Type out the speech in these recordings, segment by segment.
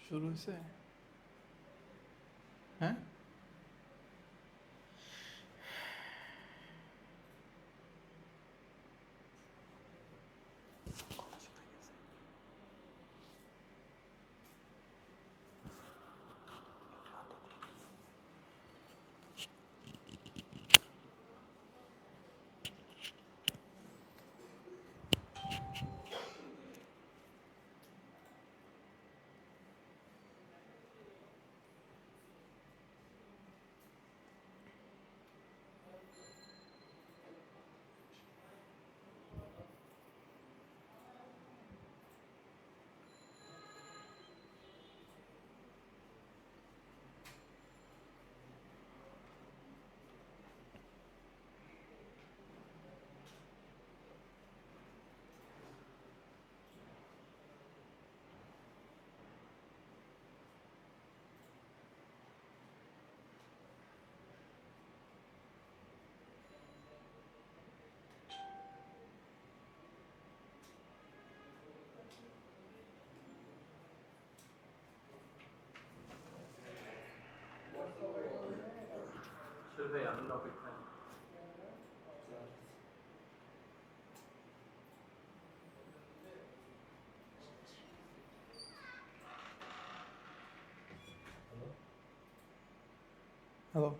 শুরু হয়েছে? হ্যাঁ, হ্যালো।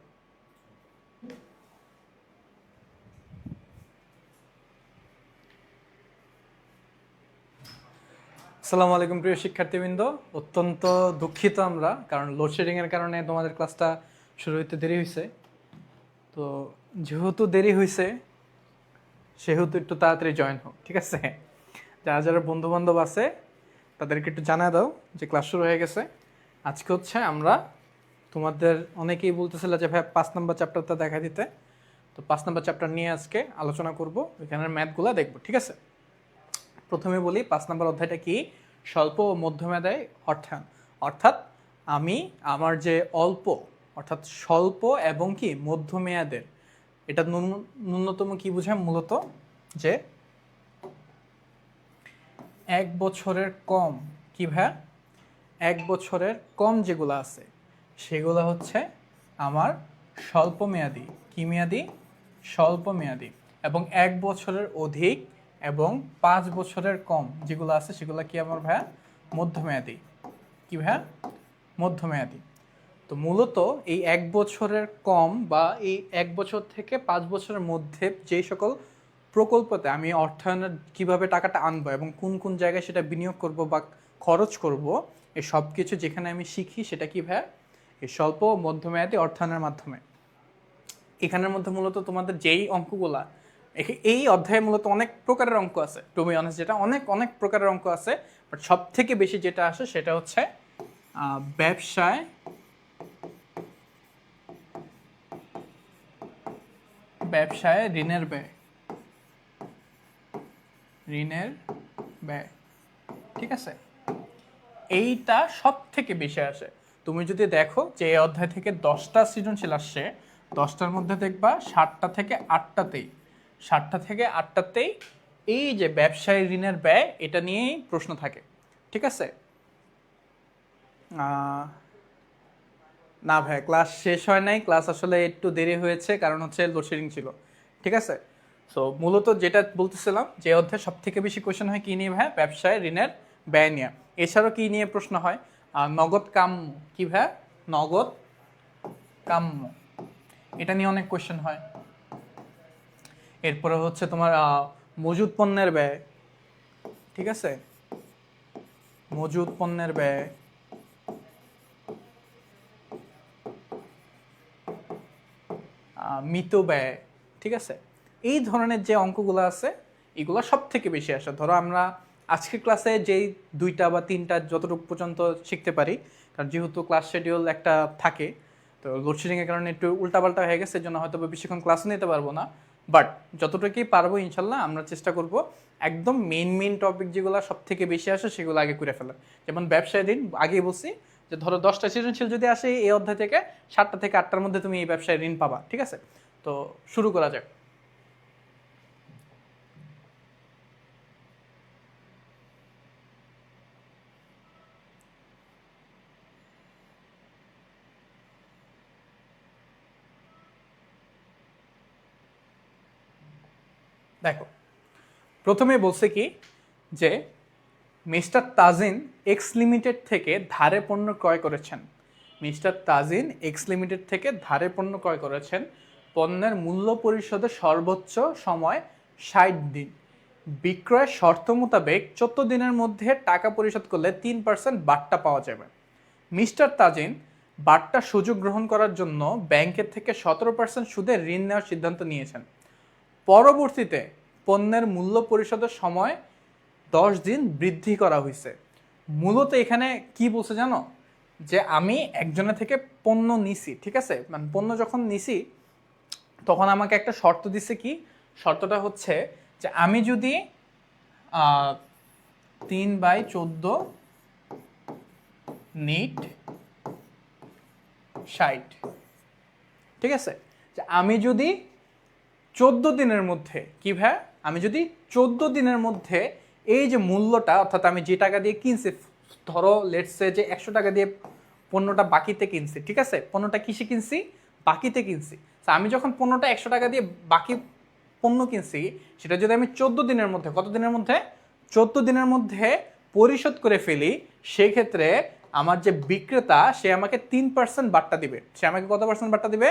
আসসালামু আলাইকুম প্রিয় শিক্ষার্থীবৃন্দ। অত্যন্ত দুঃখিত আমরা, কারণ লোডশেডিংয়ের কারণে তোমাদের ক্লাসটা শুরু হইতে দেরি হয়েছে। তো যেহেতু দেরি হয়েছে সেহেতু একটু তাড়াতাড়ি জয়েন হোক, ঠিক আছে? যারা যারা বন্ধু বান্ধব আছে তাদেরকে একটু জানা দাও যে ক্লাস শুরু হয়ে গেছে। আজকে হচ্ছে আমরা তোমাদের অনেকেই বলতেছিল যে ভাই 5 নম্বর চ্যাপ্টারটা দেখা দিতে, তো 5 নম্বর চ্যাপ্টার নিয়ে আজকে আলোচনা করব, এখানের ম্যাথগুলো দেখবো, ঠিক আছে? প্রথমে বলি 5 নম্বর অধ্যায়টা কি। স্বল্প ও মধ্যমেয়াদী অর্থায়ন, অর্থাৎ আমি আমার যে অল্প অর্থাৎ স্বল্প এবং কি মধ্যমেয়াদের, এটা ন্যূনতম কি বোঝায় মূলত, যে 1 বছরের কম, কি ভাইয়া, 1 বছরের কম যেগুলো আছে সেগুলো হচ্ছে আমার স্বল্প মেয়াদি। কি মেয়াদি? স্বল্প মেয়াদি। এবং 1 বছরের অধিক এবং 5 বছরের কম যেগুলো আছে সেগুলো কি আমার ভাইয়া? মধ্যমেয়াদী। কি ভাইয়া? মধ্যমেয়াদী। তো মূলত এই 1 বছরের কম বা এই 1 বছর থেকে 5 বছরের মধ্যে যেই সকল প্রকল্পতে আমি অর্থায়নের কিভাবে টাকাটা আনবো এবং কোন কোন জায়গায় সেটা বিনিয়োগ করব বা খরচ করব, এই সব কিছু যেখানে আমি শিখি সেটা কি ভাইয়া? এই স্বল্প ও মধ্যমেয়াদী অর্থায়নের মাধ্যমে। এখানের মধ্যে মূলত তোমাদের যেই অঙ্কগুলা, এই অধ্যায়ে মূলত অনেক প্রকারের অঙ্ক আছে, টু বি অনেস্ট, যেটা অনেক অনেক প্রকারের অঙ্ক আছে, বাট সব থেকে বেশি যেটা আসে সেটা হচ্ছে ব্যবসায় ব্যবসায় ঋণের ব্যয়। ঋণের ব্যয়, ঠিক আছে? এইটা সব থেকে বেশি আসে। তুমি যদি দেখো যে এই অধ্যায় থেকে 10টা সৃজনশীল আসছে, 10টার মধ্যে দেখবা 7টা থেকে 8টাতেই 7টা থেকে 8টাতেই এই যে ব্যবসায়ী ঋণের ব্যয় এটা নিয়েই প্রশ্ন থাকে, ঠিক আছে? না ভাই, ক্লাস শেষ হয় নাই, ক্লাস আসলে একটু দেরি হয়েছে, কারণ হচ্ছে লোডশেডিং ছিল, ঠিক আছে? সো মূলত যেটা বলতেছিলাম, যে অধ্যায় সব থেকে বেশি কোয়েশ্চেন হয় কি নিয়ে ভাই? ব্যবসায় ঋণের ব্যয় নিয়ে। এছাড়াও কি নিয়ে প্রশ্ন হয়? নগদ কাম্য। কি ভাই? নগদ কাম্য, এটা নিয়ে অনেক কোয়েশ্চেন হয়। এরপরে হচ্ছে তোমার মজুদ পণ্যের ব্যয়, ঠিক আছে? মজুদ পণ্যের ব্যয়, মৃত ব্যয়, ঠিক আছে? এই ধরনের যে অঙ্কগুলো আছে এগুলো সব থেকে বেশি আসে। ধরো আমরা আজকের ক্লাসে যেই 2টা বা 3টা যতটুকু পর্যন্ত শিখতে পারি, কারণ যেহেতু ক্লাস শিডিউল একটা থাকে, তো লোডশেডিংয়ের কারণে একটু উল্টাপাল্টা হয়ে গেছে, এই জন্য হয়তো বেশিক্ষণ ক্লাস নিতে পারবো না, বাট যতটুকুই পারবো ইনশাল্লাহ আমরা চেষ্টা করব একদম মেইন টপিক যেগুলো সব থেকে বেশি আসে সেগুলো আগে করে ফেলার। যেমন ব্যবসায় ঋণ, আগেই বলছি যে ধরো 10টা সৃজনশীল যদি আসে এই অধ্যায় থেকে, 7টা থেকে 8টার মধ্যে তুমি এই ব্যবসায় ঋণ পাবা, ঠিক আছে? তো শুরু করা যাক। দেখো প্রথমে বলছে কি যে মিস্টার তাজিন এক্স লিমিটেড থেকে ধারে পণ্য ক্রয় করেছেন। মিস্টার তাজিন এক্স লিমিটেড থেকে ধারে পণ্য ক্রয় করেছেন। পণ্যের মূল্য পরিশোধের সর্বোচ্চ সময় 60 দিন। বিক্রয়ের শর্ত মোতাবেক 14 দিনের মধ্যে টাকা পরিশোধ করলে 3% বাট্টা পাওয়া যাবে। মিস্টার তাজিন বাট্টা সুযোগ গ্রহণ করার জন্য ব্যাংকের থেকে 17% সুদে ঋণ নেওয়ার সিদ্ধান্ত নিয়েছেন। পরবর্তীতে পণ্যের মূল্য পরিশোধের সময় 10 দিন বৃদ্ধি করা হয়েছে। মূলত এখানে কি বলছে জানো, যে আমি একজনের থেকে পণ্য নিছি, ঠিক আছে, মানে পণ্য যখন নিছি তখন আমাকে একটা শর্ত দিছে। কি শর্তটা হচ্ছে যে আমি যদি 3/14 নিট 60, ঠিক আছে, যে আমি যদি 14 দিনের মধ্যে কি ভাই, আমি যদি 14 দিনের মধ্যে এই যে মূল্যটা, অর্থাৎ আমি যে টাকা দিয়ে কিনছি, ধরো লেটসে যে 100 টাকা দিয়ে পণ্যটা বাকিতে কিনছি, ঠিক আছে, পণ্যটা কিসে কিনছি, বাকিতে কিনছি। আমি যখন পণ্যটা 100 টাকা দিয়ে বাকি পণ্য কিনছি, সেটা যদি আমি 14 দিনের মধ্যে, কত দিনের মধ্যে, 14 দিনের মধ্যে পরিশোধ করে ফেলি, সেক্ষেত্রে আমার যে বিক্রেতা সে আমাকে 3% বাট্টা দিবে। সে আমাকে কত পার্সেন্ট বাট্টা দিবে,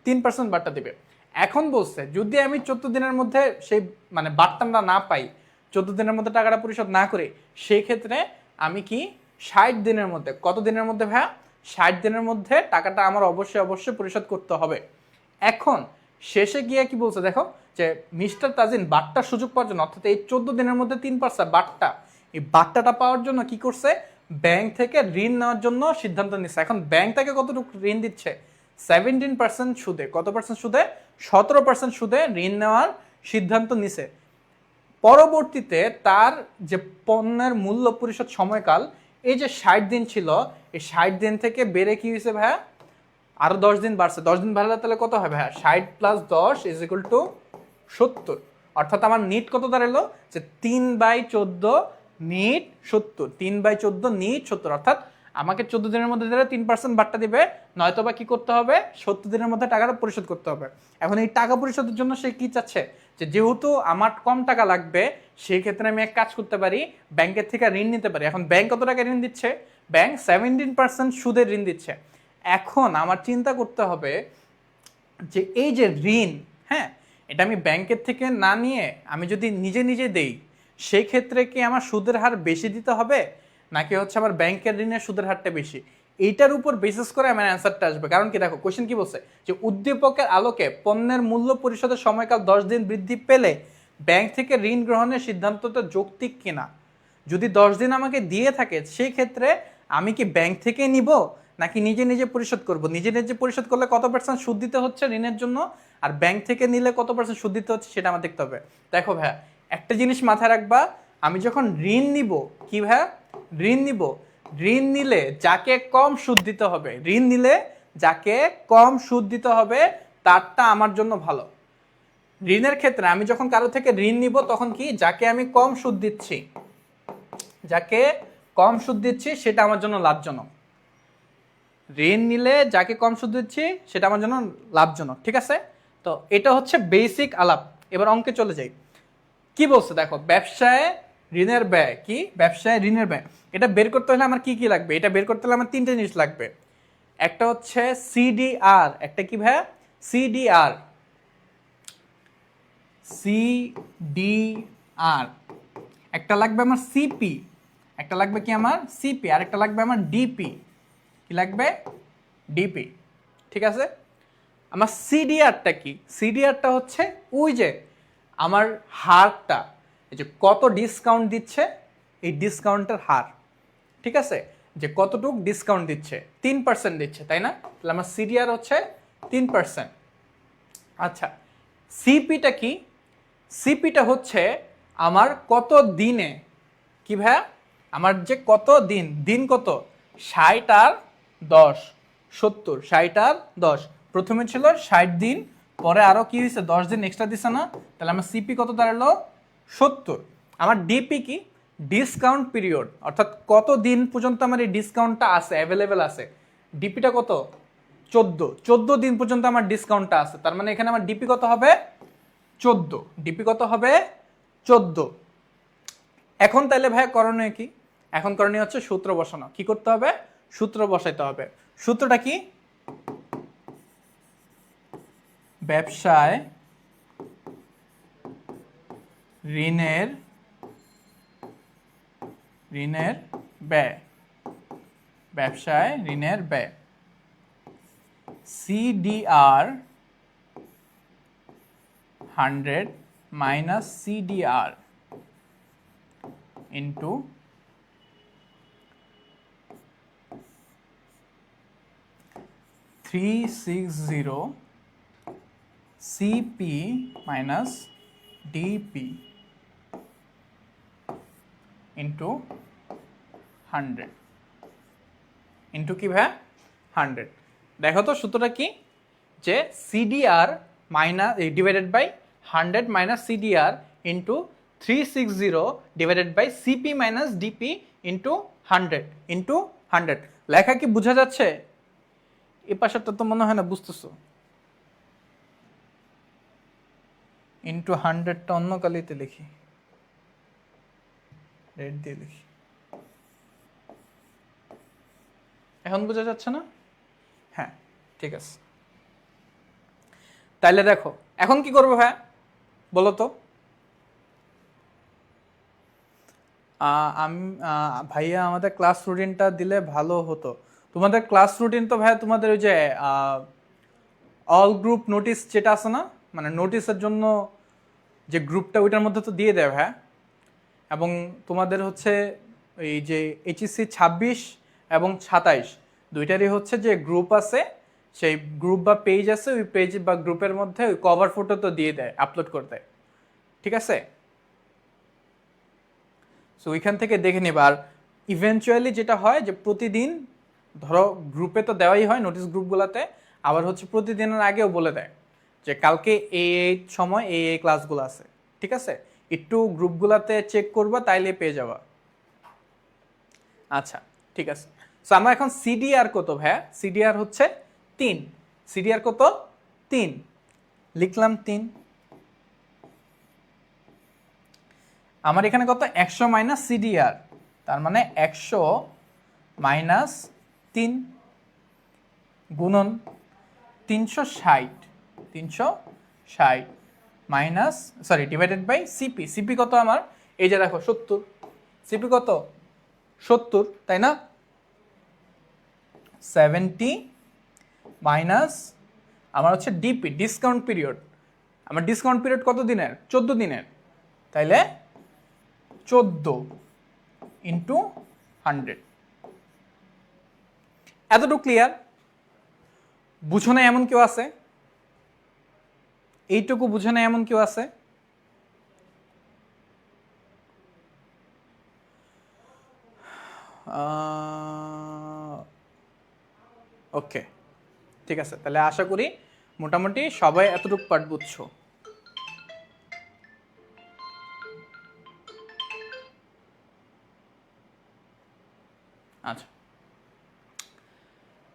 3% বাট্টা দিবে। এখন বলছে যদি আমি 14 দিনের মধ্যে সেই মানে বাট্টাটা না পাই, 14 দিনের মধ্যে টাকাটা পরিশোধ না করে, সেই ক্ষেত্রে আমি কি 60 দিনের মধ্যে, কত দিনের মধ্যে ভাইয়া, 60 দিনের মধ্যে টাকাটা আমার অবশ্যই পরিশোধ করতে হবে। এখন শেষে গিয়ে কি বলছে দেখো, যে মিস্টার তাজিন বাট্টার সুযোগ পাওয়ার জন্য, অর্থাৎ এই 14 দিনের মধ্যে 3% বাট্টা, এই বাট্টাটা পাওয়ার জন্য কি করছে, ব্যাংক থেকে ঋণ নেওয়ার জন্য সিদ্ধান্ত নিচ্ছে। এখন ব্যাংক থেকে কতটুকু ঋণ দিচ্ছে, 17% সুদে, কত পার্সেন্ট সুদে, 17% সুদে ঋণ নেওয়ার সিদ্ধান্ত নিছে। পরবর্তীতে তার যে পণ্যের মূল্য পরিশোধ সময়কাল, এই যে 60 দিন ছিল, এই 60 দিন থেকে বেড়ে কি হয়েছে ভাইয়া, আরো 10 দিন বাড়ছে। 10 দিন বাড়লে তাহলে কত হয় ভাইয়া, 60 + 10 = 70। অর্থাৎ আমার নিট কত দাঁড়ালো, যে 3/14 নিট 70, 3/14 নিট 70। অর্থাৎ আমাকে 14 দিনের মধ্যে 3% বাট্টা দিবে, নয়তো বা কি করতে হবে, 70 দিনের মধ্যে টাকাটা পরিশোধ করতে হবে। এখন এই টাকা পরিশোধের জন্য সে কি চাচ্ছে, যে যেহেতু আমার কম টাকা লাগবে, সেই ক্ষেত্রে আমি এক কাজ করতে পারি, ব্যাংকের থেকে ঋণ নিতে পারি। এখন ব্যাংক কত টাকা ঋণ দিচ্ছে, ব্যাংক 17% সুদের ঋণ দিচ্ছে। এখন আমার চিন্তা করতে হবে যে এই যে ঋণ, হ্যাঁ, এটা আমি ব্যাংকের থেকে না নিয়ে আমি যদি নিজে নিজে দেই, সেই ক্ষেত্রে কি আমার সুদের হার বেশি দিতে হবে, নাকি হচ্ছে আমার ব্যাংকের ঋণের সুদের হারটা বেশি, এইটার উপর বেসিস করে আমার অ্যান্সারটা আসবে। কারণ কি দেখো, কোশ্চেন কি বলছে, যে উদ্দীপকের আলোকে পণ্যের মূল্য পরিশোধের সময়কাল 10 দিন বৃদ্ধি পেলে ব্যাংক থেকে ঋণ গ্রহণের সিদ্ধান্তটা যৌক্তিক কিনা। যদি 10 দিন আমাকে দিয়ে থাকে, সেই ক্ষেত্রে আমি কি ব্যাংক থেকে নিব, নাকি নিজে নিজে পরিশোধ করব। নিজে নিজে পরিশোধ করলে কত পার্সেন্ট সুদ দিতে হচ্ছে ঋণের জন্য, আর ব্যাংক থেকে নিলে কত পার্সেন্ট সুদ দিতে হচ্ছে, সেটা আমার দেখতে হবে। দেখো ভাইয়া, একটা জিনিস মাথায় রাখবা, আমি যখন ঋণ নিব, কি ভাইয়া, ঋণ নিলে যাকে কম সুদ দিতে হবে, ঋণ নিলে যাকে কম সুদ দিতে হবে তারটা আমার জন্য ভালো। ঋণের ক্ষেত্রে আমি যখন কারো থেকে ঋণ নিব, তখন কি, যাকে আমি কম সুদ দিচ্ছি, সেটা আমার জন্য লাভজনক। ঋণ নিলে যাকে কম সুদ দিচ্ছি সেটা আমার জন্য লাভজনক, ঠিক আছে। তো এটা হচ্ছে বেসিক আলাপ। এবার অঙ্কে চলে যাই। কি বলছে দেখো, ব্যবসায় ঋণের ব্যয়, কি ব্যবসায় ঋণের ব্যয়, এটা বের করতে হলে আমার কি কি লাগবে, এটা বের করতে হলে আমার 3টে জিনিস লাগবে। একটা হচ্ছে সিডিআর, একটা কি ভাইয়া, সিডিআর, একটা লাগবে আমার সিপি, একটা লাগবে কি আমার সিপি, আর একটা লাগবে আমার ডিপি। কি লাগবে, ডিপি, ঠিক আছে। আমার সিডিআরটা কি, সিডিআরটা হচ্ছে ওই যে আমার হারটা, এই যে কত ডিসকাউন্ট দিচ্ছে, এই ডিসকাউন্টের হার, ঠিক আছে, যে কতটুক ডিসকাউন্ট দিচ্ছে, 3% দিচ্ছে, তাই না, তাহলে আমার সিডিআর হচ্ছে 3%। আচ্ছা, সিপিটা কি, সিপিটা হচ্ছে আমার কত দিনে, কি ভাইয়া, আমার যে কত দিন, দিন কত, 60 আর 10, 70, 60 আর 10, প্রথমে ছিল 60 দিন, পরে আরো কি হয়েছে, 10 দিন এক্সট্রা দিছে না, তাহলে আমার সিপি কত দাঁড়ালো, 70। আমার ডিপি কি, ডিসকাউন্ট পিরিয়ড, অর্থাৎ কত দিন পর্যন্ত আমার এই ডিসকাউন্টটা আছে, অ্যাভেলেবেল আছে, ডিপিটা কত, 14 দিন পর্যন্ত আমার ডিসকাউন্টটা আছে। তার মানে এখানে আমার ডিপি কত হবে, 14, ডিপি কত হবে 14। এখন তাহলে ভাইয়া করণীয় কি? এখন করণীয় হচ্ছে সূত্র বসানো। কি করতে হবে? সূত্র বসাইতে হবে। সূত্রটা কি? ব্যবসায় ঋণের ব্যয়, ব্যবসায় ঋণের ব্যয় CDR 100 minus CDR into 360 CP minus DP into 100 into কি ভাই 100। দেখো তো সূত্রটা কি, যে CDR minus divided by 100 minus CDR into 360 divided by CP minus DP into 100 into 100। লেখা কি বোঝা যাচ্ছে? এই পাশাটা তো মনে হয় না বুঝতেছো। ইন্টু 100টা অন্য কালিতে লিখি, রেড দিয়ে লিখি। এখন বোঝা যাচ্ছে না? হ্যাঁ ঠিক আছে। তাইলে দেখো এখন কি করবো ভাইয়া বলো তো? আমি ভাইয়া আমাদের ক্লাস রুটিনটা দিলে ভালো হতো। তোমাদের ক্লাস রুটিন তো ভাইয়া তোমাদের ওই যে অল গ্রুপ নোটিশ যেটা আছে না, মানে নোটিশের জন্য যে গ্রুপটা, ওইটার মধ্যে তো দিয়ে দেয় ভাইয়া। এবং তোমাদের হচ্ছে এই যে HSC 26 এবং 27 দুইটারই হচ্ছে যে গ্রুপ আছে, সেই গ্রুপ বা পেজ আছে, ওই পেজ বা গ্রুপের মধ্যে ওই কভার ফটো তো দিয়ে দেয়, আপলোড করতে। ঠিক আছে, সো ওইখান থেকে দেখে নেবা। আর ইভেনচুয়ালি যেটা হয় যে প্রতিদিন ধরো গ্রুপে তো দেওয়াই হয় নোটিশ গ্রুপগুলোতে, আবার হচ্ছে প্রতিদিনের আগেও বলে দেয় যে কালকে এই সময় এই ক্লাসগুলো আছে। ঠিক আছে, একটু গ্রুপগুলোতে চেক করবা, তাইলে পেয়ে যাবা। আচ্ছা ঠিক আছে। সো আমরা এখন CDR কত ভাইয়া? CDR হচ্ছে 3। CDR কত? 3 লিখলাম 3। আমার এখানে কত? 100 মাইনাস CDR, তার মানে 100 মাইনাস 3 গুণন 360 minus divided by CP। CP কত আমার? এই যে দেখো 70। CP কত? 70, তাই না? 70 মাইনাস আমার হচ্ছে DP, ডিসকাউন্ট পিরিয়ড। আমার ডিসকাউন্ট পিরিয়ড কত দিনের? 14 দিনের। তাইলে 14 ইন্টু 100। এতটুকু ক্লিয়ার? বুঝো না এমন কেউ আছে? এইটুকু বুঝো না এমন কেউ আছে? ওকে ঠিক আছে, তাহলে আশা করি মোটামুটি সবাই এতটুকু পার্ট বুঝছো। আচ্ছা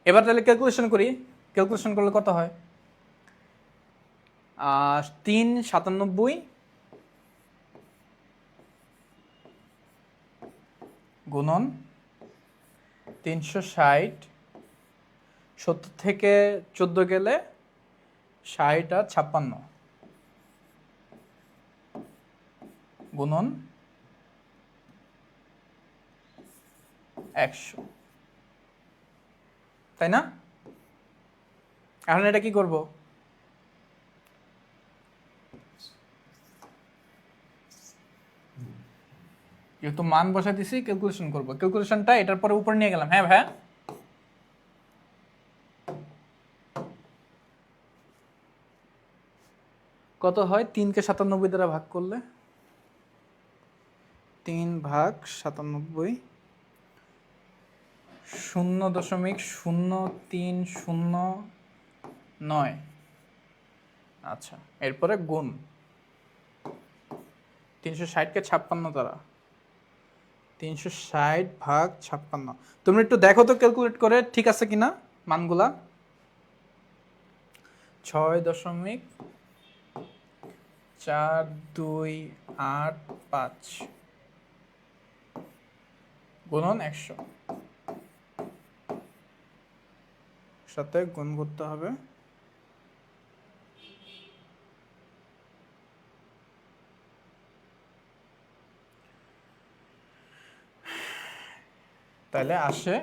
এবার তাহলে ক্যালকুলেশন করি। ক্যালকুলেশন করলে কত হয়? 397 গুণন 360, 70 থেকে 14 গেলে 60 আর 56 গুণন 100, তাই না? এখন এটা কি করব? যেহেতু মান বসাই দিছি, ক্যালকুলেশন করব। ক্যালকুলেশনটা এটার পরে উপরে নিয়ে গেলাম। হ্যাঁ ভাইয়া, কত হয় 3কে 97 দ্বারা ভাগ করলে? 3 ভাগ 97, 0.0309। আচ্ছা এরপরে গুণ 360কে 56 দ্বারা, 360 ভাগ 56। তুমি একটু দেখো তো ক্যালকুলেট করে ঠিক আছে কিনা মানগুলা। 6.0 4 2 8 5 গুণন 100 সাথে গুণ করতে হবে তাহলে আসে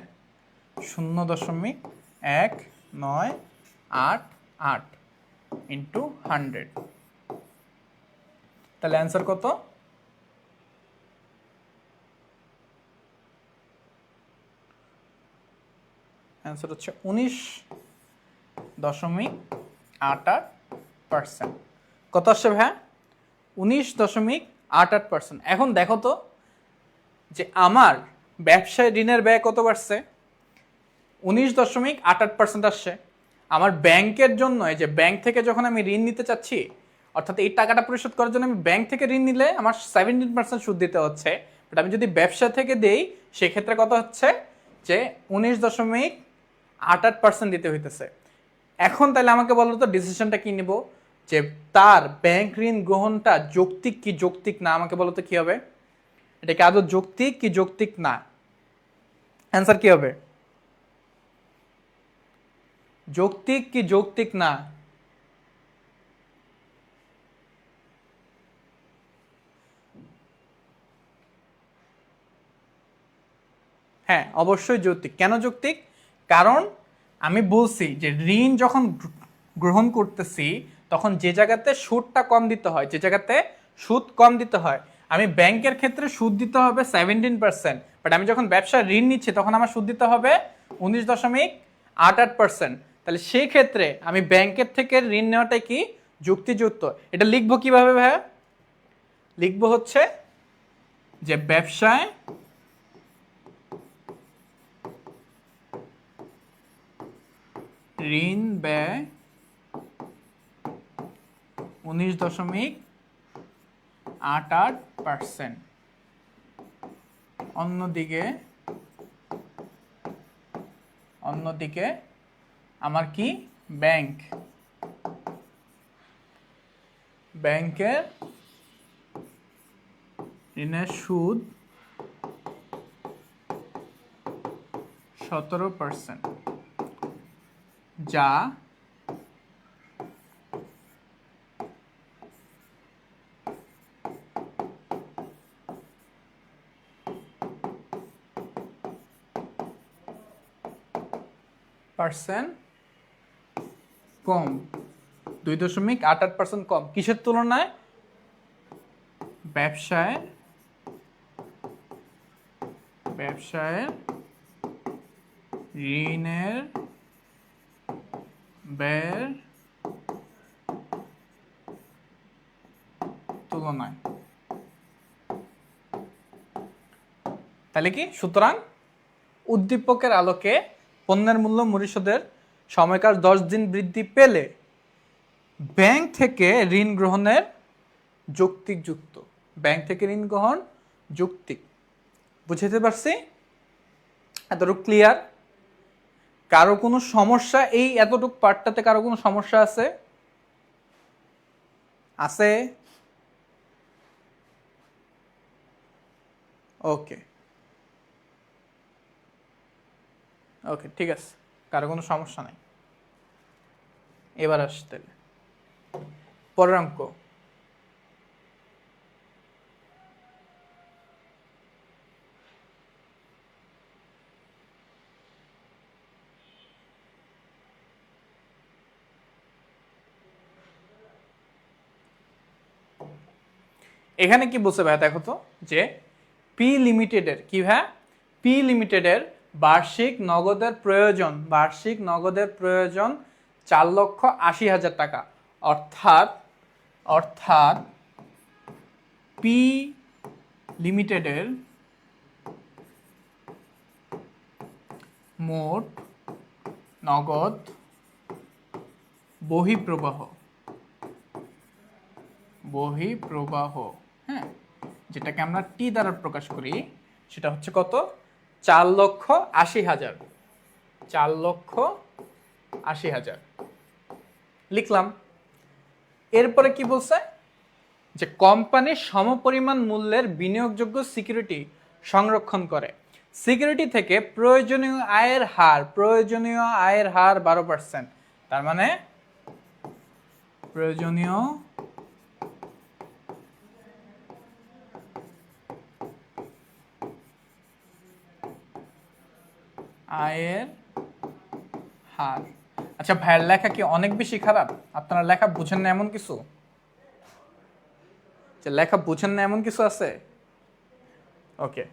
0.1988 ইন্টু 100 তাহলে অ্যান্সার কত? অ্যান্সার হচ্ছে 19.88%। কত আসছে ভাইয়া? 19.88%। এখন দেখো তো যে আমার ব্যবসায় ঋণের ব্যয় কত বাড়ছে? 19.88% আসছে। আমার ব্যাংকের জন্য, এই যে ব্যাংক থেকে যখন আমি ঋণ নিতে চাচ্ছি, অর্থাৎ এই টাকাটা পরিশোধ করার জন্য আমি ব্যাংক থেকে ঋণ নিলে আমার 17% সুদ দিতে হচ্ছে, বাট আমি যদি ব্যবসা থেকে দেই সেক্ষেত্রে কত হচ্ছে? যে 19.88% দিতে হইতেছে। এখন তাহলে আমাকে বলো তো ডিসিশনটা কি নিব, যে তার ব্যাংক ঋণ গ্রহণটা যৌক্তিক কি যৌক্তিক না? আমাকে বলো তো কি হবে? এটা কি আদৌ যৌক্তিক কি যৌক্তিক না? অ্যান্সার কি হবে? যৌক্তিক কি যৌক্তিক না? হ্যাঁ, অবশ্যই যৌক্তিক। কেন যৌক্তিক? কারণ আমি বলছি যে ঋণ যখন গ্রহণ করতেছি তখন যে জায়গাতে সুদটা কম দিতে হয়, যে জায়গাতে সুদ কম দিতে হয়, আমি ব্যাংকের ক্ষেত্রে সুদ দিতে হবে 17%, বাট আমি যখন ব্যবসায় ঋণ নিচ্ছি তখন আমার সুদ দিতে হবে 19.88%। তাহলে সেই ক্ষেত্রে আমি ব্যাংকের থেকে ঋণ নেওয়াটাই কি যুক্তিযুক্ত? এটা লিখবো কিভাবে ভাইয়া? লিখবো হচ্ছে যে ব্যবসায় ঋণ ব্যয় 19.88%। অন্যদিকে আমার কি ব্যাংকের ঋণের সুদ 17%, যা কম, 2.88% কম। কিসের তুলনায়? ব্যবসায় ঋণের ব্যয়ের তুলনায়। তাহলে কি? সুতরাং উদ্দীপকের আলোকে পণ্যের মূল্য পরিশোধের সময়কাল 10 দিন বৃদ্ধি পেলে ব্যাংক থেকে ঋণ গ্রহণের যৌক্তিকযুক্ত। ব্যাংক থেকে ঋণ গ্রহণ যৌক্তিক। বুঝতে পারছি? এতটুকু ক্লিয়ার? কারো কোনো সমস্যা? এই এতটুকু পার্টটাতে কারো কোনো সমস্যা আছে? ওকে ওকে, ঠিক আছে, কারো কোনো সমস্যা নাই। এবার আসতে পরের অঙ্ক। এখানে কি বলছে ভাই দেখো তো, যে পি লিমিটেডের কি ভাই? পি লিমিটেডের বার্ষিক নগদের প্রয়োজন 4,80,000 টাকা। অর্থাৎ পি লিমিটেডের মোট নগদ বহিঃপ্রবাহ, হ্যাঁ, যেটাকে আমরা টি দ্বারা প্রকাশ করি, সেটা হচ্ছে কত? 4,80,000। 4,80,000 লিখলাম। এরপরে কি বলছে? যে কোম্পানি সমপরিমাণ মূল্যের বিনিয়োগযোগ্য সিকিউরিটি সংরক্ষণ করে। সিকিউরিটি থেকে প্রয়োজনীয় আয়ের হার 12%। তার মানে প্রয়োজনীয় আয়ের হার। আচ্ছা ভাইয়ের লেখা কি অনেক বেশি খারাপ? আপনারা লেখা বুঝেন না এমন কিছু? যে লেখা বুঝেন না এমন কিছু আছে? ওকে,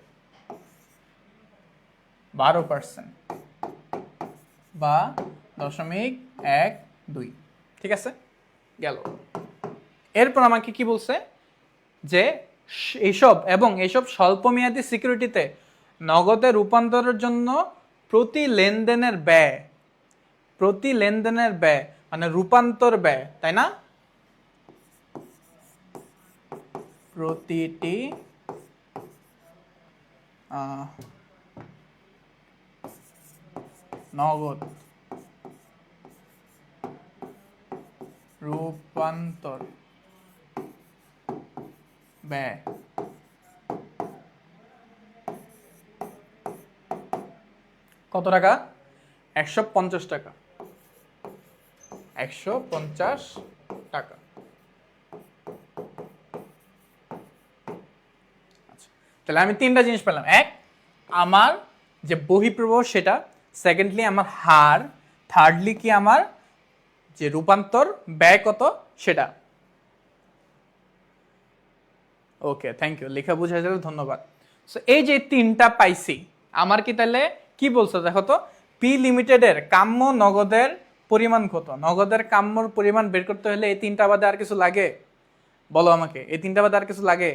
12% বা 0.12, ঠিক আছে, গেল। এরপর আমাকে কি বলছে যে এইসব স্বল্পমেয়াদী সিকিউরিটিতে নগদে রূপান্তরের জন্য প্রতি লেনদেনের ব্যয় মানে রূপান্তর ব্যয়, তাই না? প্রতিটি নগদ রূপান্তর ব্যয় কত টাকা? 150 টাকা। 150 টাকা। আচ্ছা, তাহলে আমি তিনটা জিনিস পেলাম। এক, আমার যে বহিঃপ্রবাহ সেটা, সেকেন্ডলি আমার হার, থার্ডলি কি আমার যে রূপান্তর ব্যয় কত সেটা। ওকে, থ্যাংক ইউ, লেখা বুঝা যাবে, ধন্যবাদ। সো এই যে তিনটা পাইছি, আমার কি তাহলে কি বলছো দেখো তো, পি লিমিটেডের কাম্য নগদের পরিমাণ কত? নগদের কাম্যর পরিমাণ বের করতে হলে এই তিনটা বাদে আর কিছু লাগে? বলো আমাকে, এই তিনটা বাদে আর কিছু লাগে?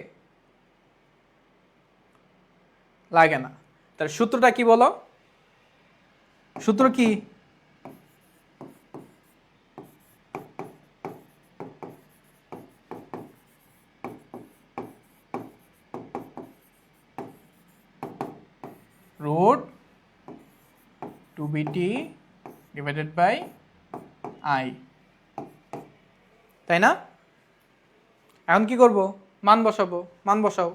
লাগে না। তার সূত্রটা কি বলো? সূত্র কি? Root 2BT divided by I, তাই না? এখন কি করব? মান বসাবো। মান বসাও।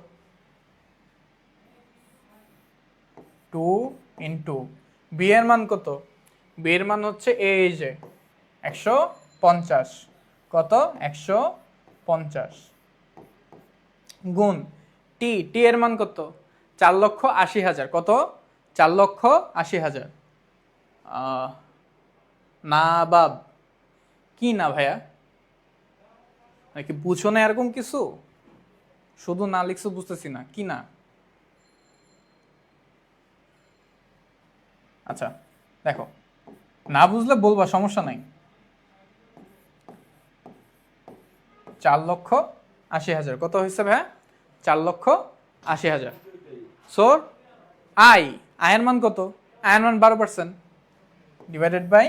2 ইন্টু বি এর মান কত? বি এর মান হচ্ছে এই যে 150। কত? 150 গুণ টি এর মান কত? 4,80,000। কত? 4,80,000। না বাব, কি না ভাইয়া? নাকি বুঝো না এরকম কিছু? শুধু না লিখছো বুঝতেছি না, কি না? আচ্ছা দেখো, না বুঝলে বলবা, সমস্যা নাই। 4,80,000 কত হয়েছে ভাইয়া? 4,80,000। সো আয়ের মান কত? আয়ের মান 12% ডিভাইডেড বাই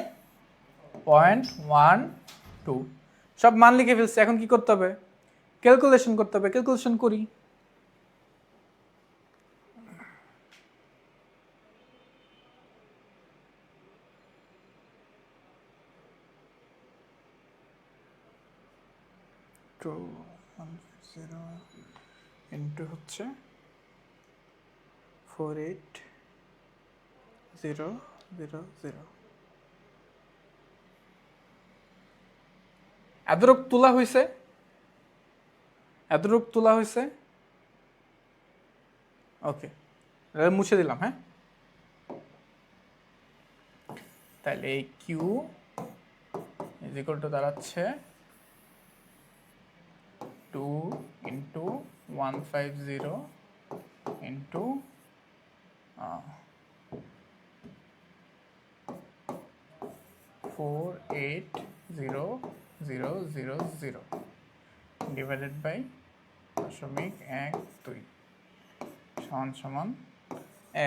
0.12। সব মান লিখে ফেলছি, এখন কি করতে হবে? ক্যালকুলেশন করতে হবে। ক্যালকুলেশন করি। ইন্টু হচ্ছে 48,000। এতটুক তোলা হয়েছে, এতটুক তোলা হয়েছে। ওকে, মুছে দিলাম। হ্যাঁ, তাহলে এই কিউ ইজ ইকুয়াল টু দাঁড়াচ্ছে 2 ইন্টু 150 ইন্টু 48,000 ডিভাইডেড বাই 0.12 সমান সমান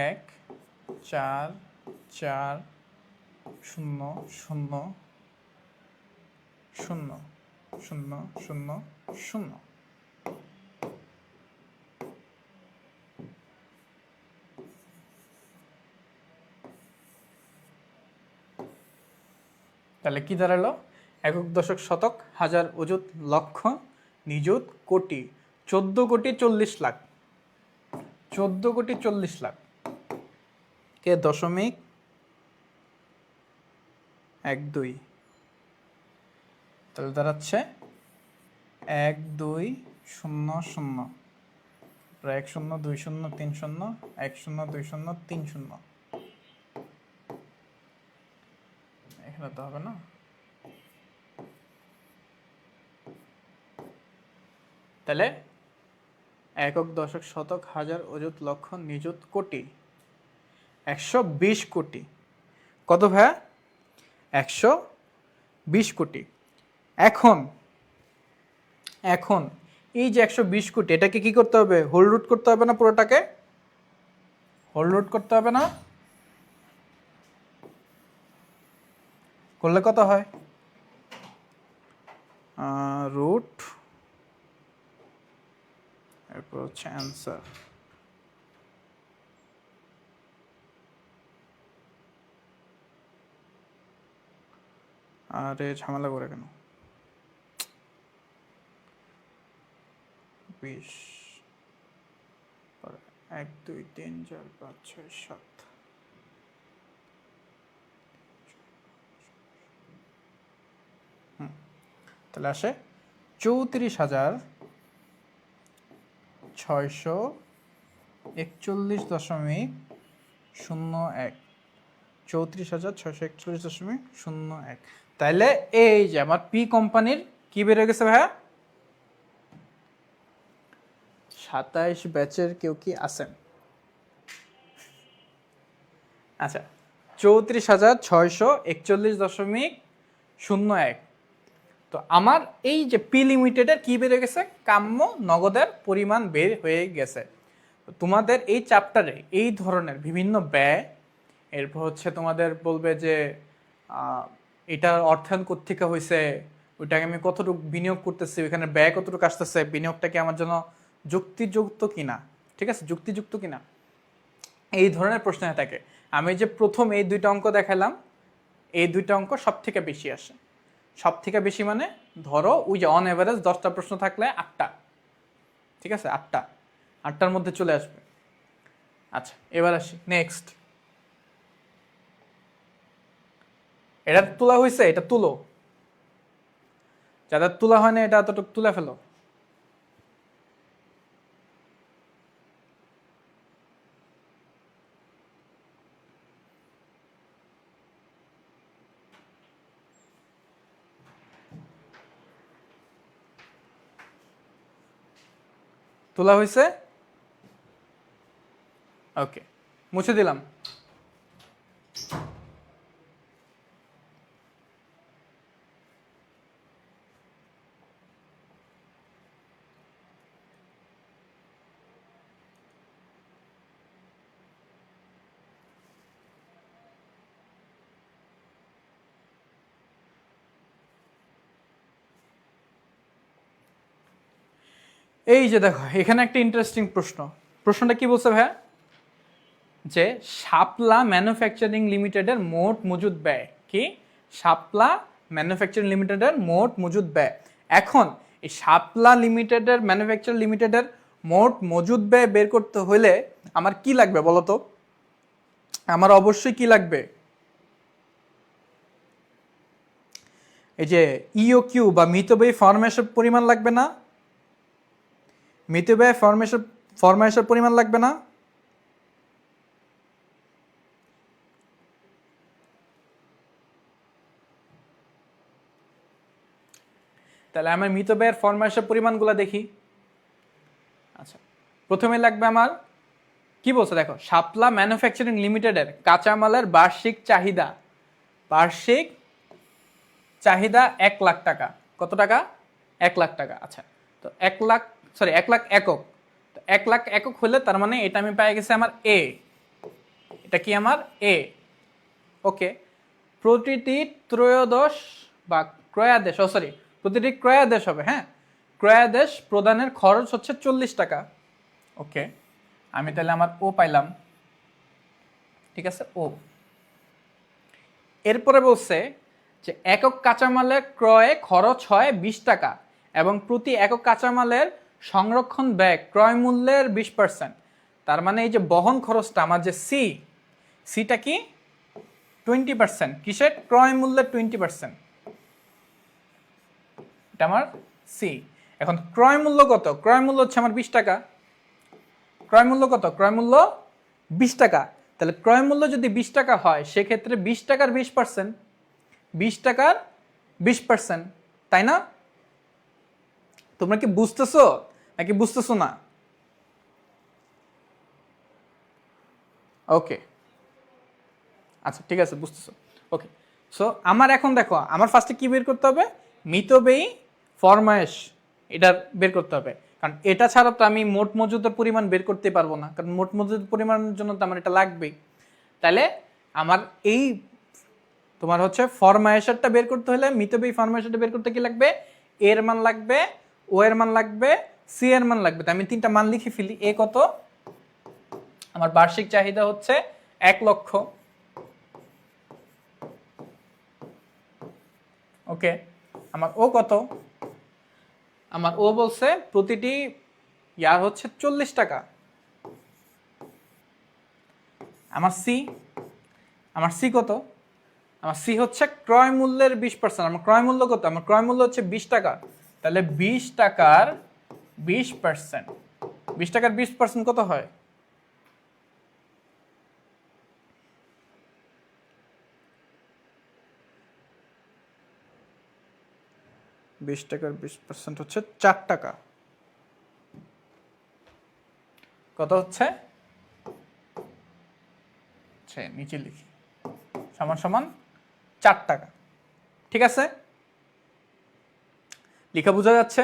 1,4,4,0,0,0,0,0। তাহলে কি দাঁড়ালো? একক, দশক, শতক, হাজার, অযুত, লক্ষ নিযুত কোটি, 14,40,00,000, 14,40,00,000 কে 0.12, তাহলে দাঁড়াচ্ছে 1,2,0,0, 1,0,2,0,3,0, 1,0,2,0,3,0, এখানে তো হবে না, তাহলে একক, দশক, শতক, হাজার, অযুত, লক্ষ, নিযুত, কোটি, 120 কোটি। কত ভাইয়া? 120 কোটি। এখন এই যে 120 কোটি, এটাকে কি করতে হবে? হোল রুট করতে হবে না? পুরোটাকে হোল রুট করতে হবে না? করলে কত হয়? রুট, এরপর হচ্ছে অ্যান্সার। আরে ঝামেলা করে কেন? 20, 1, 2, 3, 4, 5, 6, 7, তাহলে আসে 34,641.01, 34,641.01। তাইলে এই যে আমার পি কোম্পানির কি বেড়ে গেছে ভাইয়া? 27 ব্যাচের কেউ কি আছেন? আচ্ছা, 34,641.01। তো আমার এই যে পি লিমিটেডের কি বেড়ে গেছে? কাম্য নগদের পরিমাণ বের হয়ে গেছে। তোমাদের এই চ্যাপ্টারে এই ধরনের বিভিন্ন ব্যয়, এরপর হচ্ছে তোমাদের বলবে যে এটার অর্থায়ন কোত্থেকে হয়েছে, ওইটাকে আমি কতটুকু বিনিয়োগ করতেছি, ওইখানে ব্যয় কতটুকু আসতেছে, বিনিয়োগটা কি আমার জন্য যুক্তিযুক্ত কিনা, ঠিক আছে, যুক্তিযুক্ত কিনা, এই ধরনের প্রশ্ন থাকে। আমি যে প্রথম এই দুইটা অঙ্ক দেখালাম, এই দুইটা অঙ্ক সব থেকে বেশি আসে। সব থেকে বেশি মানে ধরো ওই যে অন এভারেজ 10টা প্রশ্ন থাকলে 8টা, ঠিক আছে, 8টার মধ্যে চলে আসবে। আচ্ছা, এবার আসি নেক্সট। এটা তোলা হয়েছে, এটা তুলো, যাদের তোলা হয় না এটা এতটুকু তুলে ফেলো। তোলা হয়েছে? ওকে, মুছে দিলাম। এই যে দেখো, এখানে একটা ইন্টারেস্টিং প্রশ্ন। প্রশ্নটা কি বলছে ভাইয়া? যে শাপলা ম্যানুফ্যাকচারিং লিমিটেডের মোট মজুদ ব্যয় কি? শাপলা ম্যানুফ্যাকচারিং লিমিটেডের মোট মজুদ ব্যয়। এখন এই শাপলা লিমিটেডের ম্যানুফ্যাকচার লিমিটেডের মোট মজুদ ব্যয় বের করতে হলে আমার কি লাগবে বলো তো? আমার অবশ্যই কি লাগবে? এই যে ইওকিউ বা মিতব্যয় ফরমায়েশের পরিমাণ লাগবে না? মিতব্যয় ফরমায়েশের পরিমাণ লাগবে না? তাহলে আমার মিতব্যয়ের ফরমায়েশের পরিমাণগুলো দেখি। আচ্ছা, প্রথমে লাগবে আমার কি বলছে দেখো, শাপলা ম্যানুফ্যাকচারিং লিমিটেডের কাঁচামালের বার্ষিক চাহিদা 1 লাখ টাকা। কত টাকা? 1 লাখ টাকা। আচ্ছা, তো 1 লাখ একক। তো 1 লাখ একক হলে তার মানে এটা আমি পেয়ে গেছি আমার এ। এটা কি আমার এ? ওকে। প্রতিটি ত্রয়োদশ বা ক্রয়াদেশ, প্রতিটি ক্রয়াদেশ হবে, হ্যাঁ, ক্রয়াদেশ প্রদানের খরচ হচ্ছে 40 টাকা। ওকে, আমি তাহলে আমার ও পাইলাম, ঠিক আছে, ও। এরপরে বলছে যে একক কাঁচামালের ক্রয়ে খরচ হয় 20 টাকা, এবং প্রতি একক কাঁচামালের সংরক্ষণ ব্যয় ক্রয় মূল্যের 20%। তার মানে এই যে বহন খরচটা আমার যে সিটা কি 20%, কিসের? ক্রয় মূল্যের 20%, এটা আমার সি। এখন ক্রয় মূল্য কত? ক্রয় মূল্য হচ্ছে আমার 20 টাকা। ক্রয় মূল্য কত? ক্রয় মূল্য 20 টাকা। তাহলে ক্রয় মূল্য যদি 20 টাকা হয় সেক্ষেত্রে 20 টাকার 20%, 20 টাকার 20%, তাই না? তোমরা কি বুঝতেছো নাকি বুঝতেছো না? ওকে, আচ্ছা ঠিক আছে, বুঝতেছো। ওকে, সো আমার এখন দেখো, আমার ফার্স্টে কি বের করতে হবে? মিতব্যয়ী ফরমায়েশ, এটা বের করতে হবে। কারণ এটা ছাড়া তো আমি মোট মজুদের পরিমাণ বের করতে পারবো না, কারণ মোট মজুদের পরিমাণের জন্য তো আমার এটা লাগবেই। তাহলে আমার এই তোমার হচ্ছে ফরমায়েশারটা বের করতে হলে, মিতব্যয়ী ফরমায়েশারটা বের করতে কি লাগবে? এর মান লাগবে, ও এর মান লাগবে, সি এর মান লাগবে। আমি 3টা মান লিখে ফেলি। এ কত? আমার বার্ষিক চাহিদা হচ্ছে 1 লক্ষ। ওকে, আমার ও কত? আমার ও বলছে প্রতিটি ইয়ার হচ্ছে 40 টাকা। আমার সি কত? আমার সি হচ্ছে ক্রয় মূল্যের 20%। আমার ক্রয় মূল্য কত? আমার ক্রয় মূল্য হচ্ছে 20 টাকা। তাহলে 20 টাকার 20%, 20 টাকার 20% কত হয়? 20 টাকার 20% হচ্ছে 4 টাকা। কত হচ্ছে? নিচে লিখি, সমান সমান 4 টাকা। ঠিক আছে, লেখা বোঝা যাচ্ছে?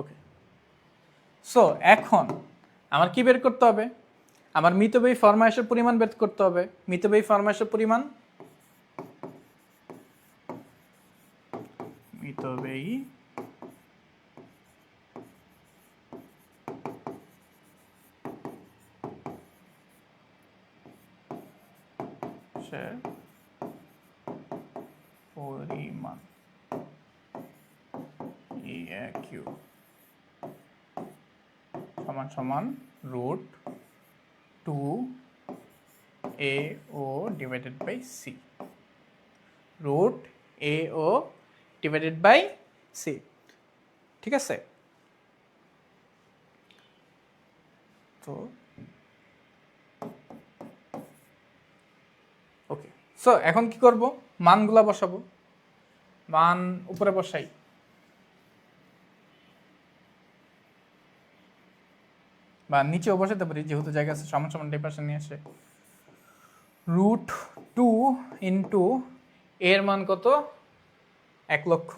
ওকে, সো এখন আমার কি বের করতে হবে? আমার মিতব্যয়ী ফরমায়েশের পরিমাণ বের করতে হবে। মিতব্যয়ী ফরমায়েশের পরিমাণ, মিতব্যয়ী পরিমাণ কিউ সমান সমান √2AO divided by C. √AO divided by C. ঠিক আছে, তো ওকে, সো এখন কি করব? মানগুলা বসাবো। মান উপরে বসাই। বা নিচেও বসাতে পারি, যেহেতু জায়গা আছে। সমান সমান ডিপারেশন নিয়ে আসে। √2 ইন্টু এর মান কত? 1 লক্ষ।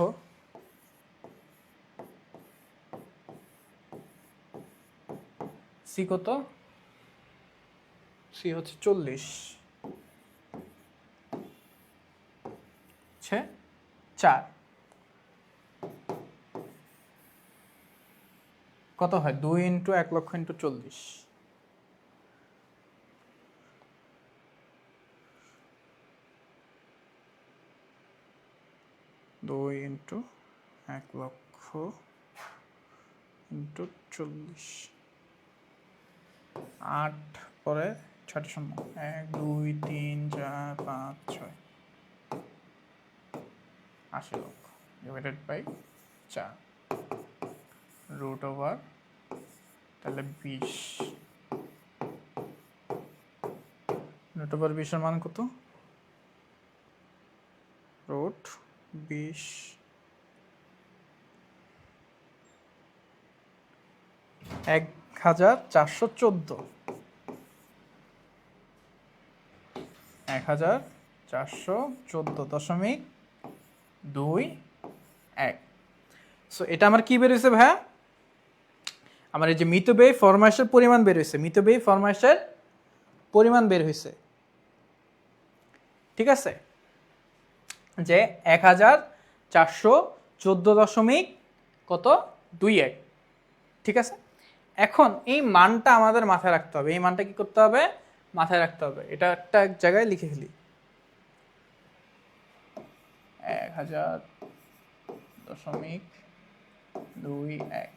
সি কত? সি হচ্ছে 40, 4। কত হয়? 2 ইন্টু 1 লক্ষ ইন্টু 40। 2 ইন্টু 1 লক্ষ ইন্টু 40, 8 পরে 6টা শূন্য, 1 2 3 4 5 6, 80 লক্ষ ডিভাইডেড বাই 4 রুট ওভার, তাহলে 20। রুট ওভার 20 এর মান কত? √20 1414, 1414.21। সো এটা আমার কি বের হয়েছে ভাইয়া? আমার এই যে মিতব্যয়ী ফরমায়েশের পরিমাণ বের হয়েছে। মিতব্যয়ী ফরমায়েশের পরিমাণ বের হয়েছে। ঠিক আছে, যে 1414 কত 21। ঠিক আছে, এখন এই মানটা আমাদের মাথায় রাখতে হবে। এই মানটা কি করতে হবে? মাথায় রাখতে হবে। এটা একটা এক জায়গায় লিখে ফেলি। দশমিক 21।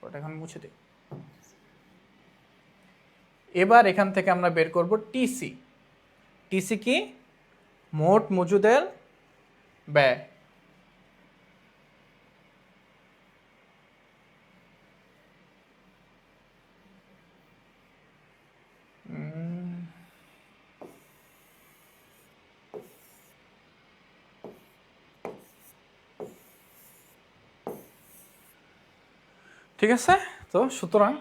ওটা এখন মুছে দিই। এবার এখান থেকে আমরা বের করব টিসি। টিসি কি? মোট মজুদের ব্যয়। ঠিক আছে, তো সুতরাং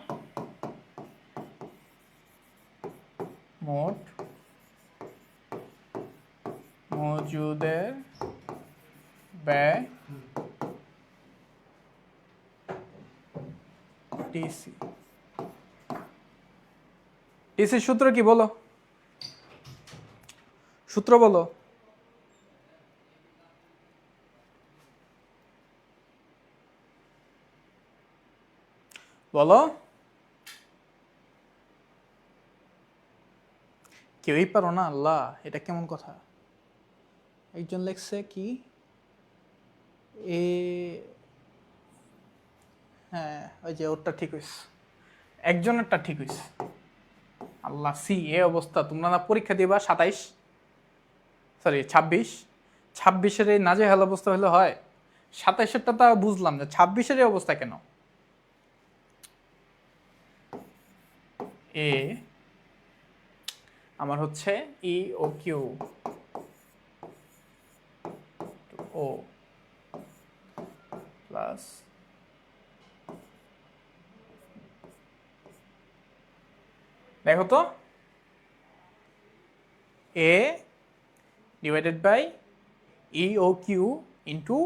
মোট মজুদের ব্যয় টিসি। টিসির সূত্র কি বলো? সূত্র বলো। বলো, কেউই পারো না? আল্লাহ, এটা কেমন কথা? একজন লেখছে কি এ, হ্যাঁ ওই যে ওরটা ঠিক হইছে, একজনেরটা ঠিক হইছে। আল্লাহ, সি এ অবস্থা। তোমরা না পরীক্ষা দিবা 27, সরি 26, এই নাজেহাল অবস্থা হলে হয়? 27-এরটা তা বুঝলাম, যে 26-এর অবস্থা কেন? এ আমার হচ্ছে ই ও কিউ ও প্লাস দেখো তো, A divided by E O Q into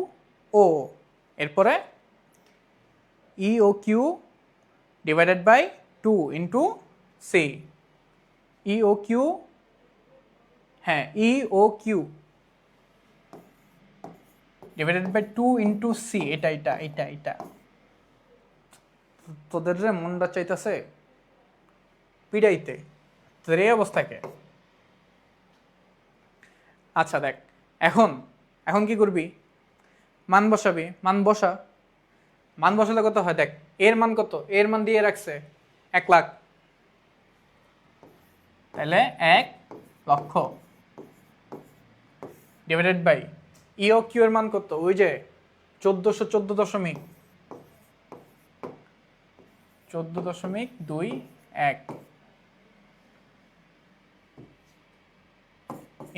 O, এরপরে E O Q divided by 2 into C. E O Q, হ্যাঁ E O Q divided by 2 into C. এটা এটা এটা এটা তোদের যে মনটা চাইতেছে পিড়াইতে, তোদের এই অবস্থাকে। আচ্ছা দেখ, এখন এখন কি করবি? মান বসাবি, মান বসা। মান বসালে কত হয় দেখ, এর মান কত? এর মান দিয়ে রাখছে 1 লাখ, তাহলে 1 লক্ষ divided by E O Q এর মান কত? ওই যে 14.21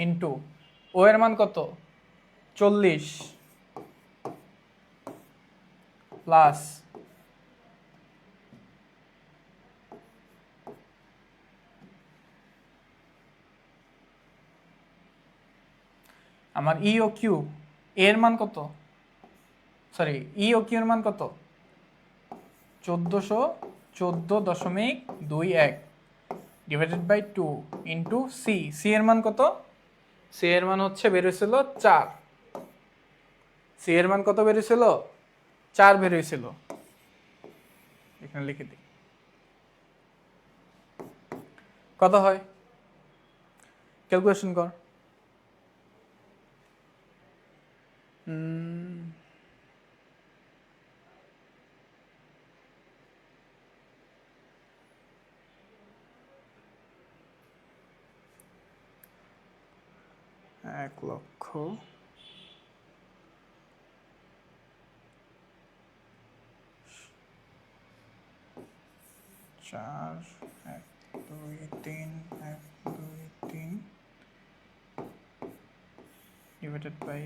ইন্টু ও এর মান কত? 40 প্লাস আমার ই ও কিউ এর মান কত? সরি, ই ও কিউ এর মান কত? 1414.21 divided by 2 into C. C এর মান কত? সি এর মান হচ্ছে বেরোছিল 4। সি এর মান কত বেরোছিল? 4 বেরোছিল। এখানে লিখে দিই কত হয়, ক্যালকুলেশন কর। এক লক্ষ চার 1 2 3 1 2 3 ডিভাইডেড বাই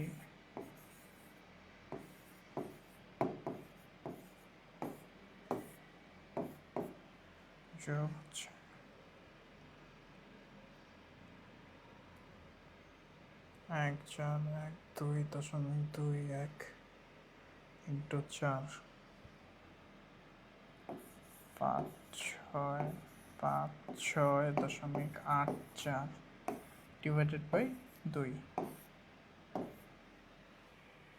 যোগ হচ্ছে 1412.21 ইন্টু 4 565.84 ডিভাইডেড বাই 2।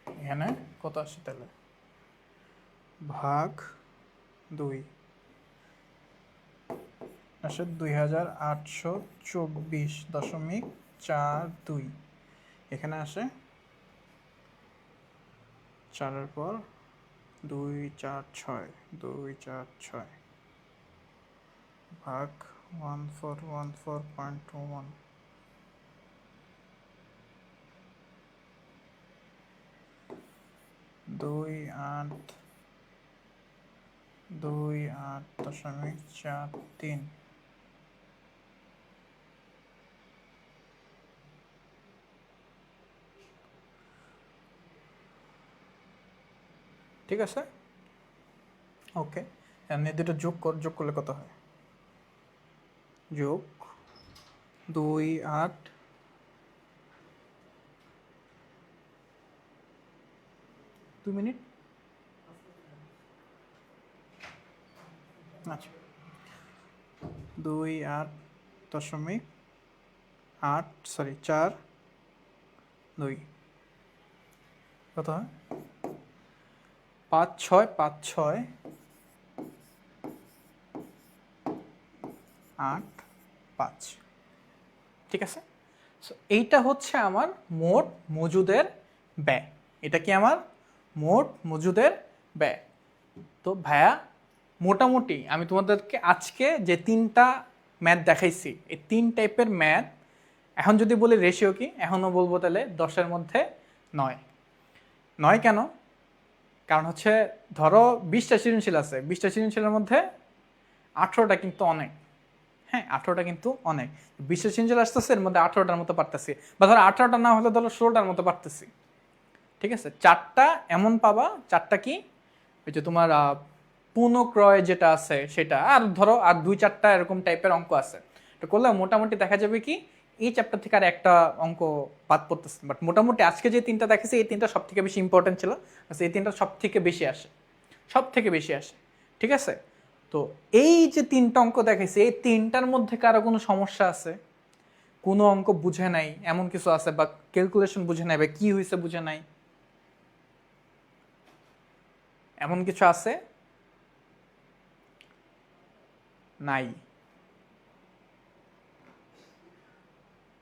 এখানে কত আসে তাহলে? ভাগ 2 আসে 2824.42। এখানে আসে 4 পর 2 4 6 2 4 6 ভাগ 1414.21 2 8 2.8.43 ঠিক আছে ওকে এমনি দুটো যোগ করলে কত হয় যোগ 2 8 2 মিনিট আচ্ছা 2.8.8 2 কত হয় 5 6 5 6 8 5 ঠিক আছে সো এইটা হচ্ছে আমার মোট মজুদের ব্যয় এটা কি আমার মোট মজুদের ব্যয় তো ভাইয়া মোটামুটি আমি তোমাদেরকে আজকে যে 3টা ম্যাথ দেখাইছি এই 3 টাইপের ম্যাথ এখন যদি বলি রেশিও কি এখনও বলবো তাহলে 10-এর মধ্যে 9 কেন কারণ হচ্ছে ধরো 20টা সৃজনশীল আছে 20টা সৃজনশীলের মধ্যে 18টা কিন্তু অনেক হ্যাঁ 18টা কিন্তু অনেক 20টা সৃজনশীল আসতেছে এর মধ্যে 18টার মতো পারতেছি বা ধরো 18টা না হলে ধরো 16টার মতো পারতেছি ঠিক আছে 4টা এমন পাবা 4টা কি ওই যে তোমার পুনঃক্রয় যেটা আছে সেটা আর ধরো আর 2-4টা এরকম টাইপের অঙ্ক আছে এটা করলে মোটামুটি দেখা যাবে কি এই চ্যাপ্টার থেকে আর একটা অঙ্ক বাদ পড়তেছে বাট মোটামুটি আজকে যে 3টা দেখেছি এই 3টা সব থেকে বেশি ইম্পর্টেন্ট ছিল এই 3টা সব থেকে বেশি আসে ঠিক আছে তো এই যে 3টা অঙ্ক দেখেছি এই 3টার মধ্যে কারো কোনো সমস্যা আছে কোনো অঙ্ক বুঝে নাই এমন কিছু আছে বা ক্যালকুলেশন বুঝে নাই বা কি হয়েছে বুঝে নাই এমন কিছু আছে নাই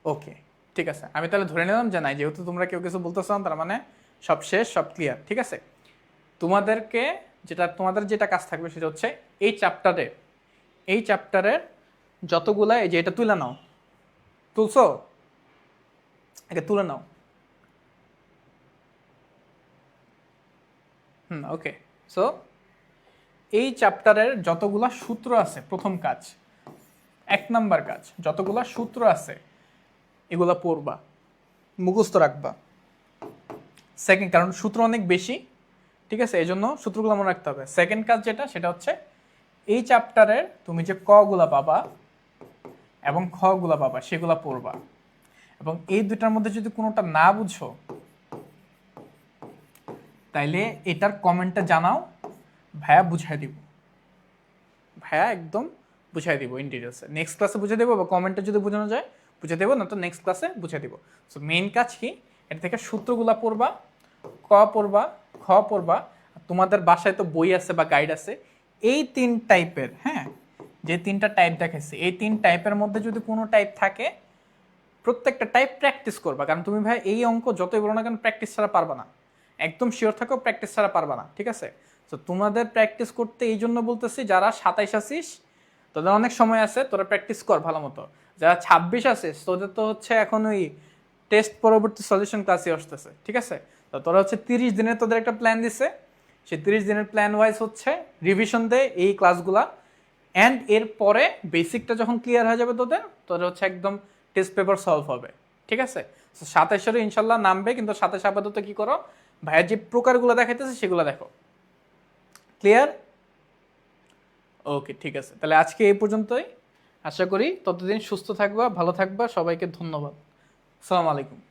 ওকে ঠিক আছে আমি তাহলে ধরে নিলাম যে নাই যেহেতু তোমরা কেউ কিছু বলতেছো না তার মানে সব শেষ সব ক্লিয়ার ঠিক আছে তোমাদের যেটা কাজ থাকবে সেটা হচ্ছে এই চ্যাপ্টারের যতগুলা এই যে এটা তুলে নাও তুলছো একে তুলে নাও ওকে সো এই চ্যাপ্টারের যতগুলা সূত্র আছে প্রথম কাজ 1 নাম্বার কাজ যতগুলা সূত্র আছে এগুলা পড়বা মুখস্থ রাখবা সেকেন্ড কারণ সূত্র অনেক বেশি ঠিক আছে এই জন্য সূত্রগুলো মনে রাখতে হবে সেকেন্ড কাজ যেটা সেটা হচ্ছে এই চ্যাপ্টারের তুমি যে ক গুলা পাবা এবং খ গুলা পাবা সেগুলা পড়বা এবং এই দুটার মধ্যে যদি কোনোটা না বুঝো তাইলে এটার কমেন্টে জানাও ভাইয়া একদম বুঝাই দিব ইন ডিটেলসে নেক্সট ক্লাসে বুঝে দেবো বা কমেন্টে যদি বোঝানো যায় বুঝে দেবো না তো নেক্সট ক্লাসে বুঝে দিব সো মেইন কাজ কি এটা থেকে সূত্রগুলা পড়বা ক পড়বা খ পড়বা তোমাদের বাসায় তো বই আছে বা গাইড আছে এই 3 টাইপের হ্যাঁ যে 3টা টাইপ দেখাইছি এই 3 টাইপের মধ্যে যদি কোনো টাইপ থাকে প্রত্যেকটা টাইপ প্র্যাকটিস করবা কারণ তুমি ভাই এই অঙ্ক যতই বলো না কেন প্র্যাকটিস ছাড়া পারবা না একদম শিওর থাকো প্র্যাকটিস ছাড়া পারবা না ঠিক আছে তো তোমাদের প্র্যাকটিস করতে এই জন্য বলতেছি যারা 27 আসিস তোদের অনেক সময় আছে তোরা প্র্যাকটিস কর ভালো মতো যারা 26 আসিস তোদের তো হচ্ছে এখন ওই টেস্ট পরবর্তী সলিউশন ক্লাসে আসতেছে ঠিক আছে তো তোরা হচ্ছে 30 দিনের তোদের একটা প্ল্যান দিছে সেই 30 দিনের প্ল্যান ওয়াইজ হচ্ছে রিভিশন দে এই ক্লাসগুলা অ্যান্ড এর পরে বেসিকটা যখন ক্লিয়ার হয়ে যাবে তোদের হচ্ছে একদম টেস্ট পেপার সলভ হবে ঠিক আছে 27 ইনশাল্লাহ নামবে কিন্তু 27 আপাতত কি করো ভাইয়ের যে প্রকারগুলো দেখাইতেছে সেগুলো দেখো ক্লিয়ার ওকে ঠিক আছে তাহলে আজকে এই পর্যন্তই আশা করি ততদিন সুস্থ থাকবা ভালো থাকবা সবাইকে ধন্যবাদ আসসালামু আলাইকুম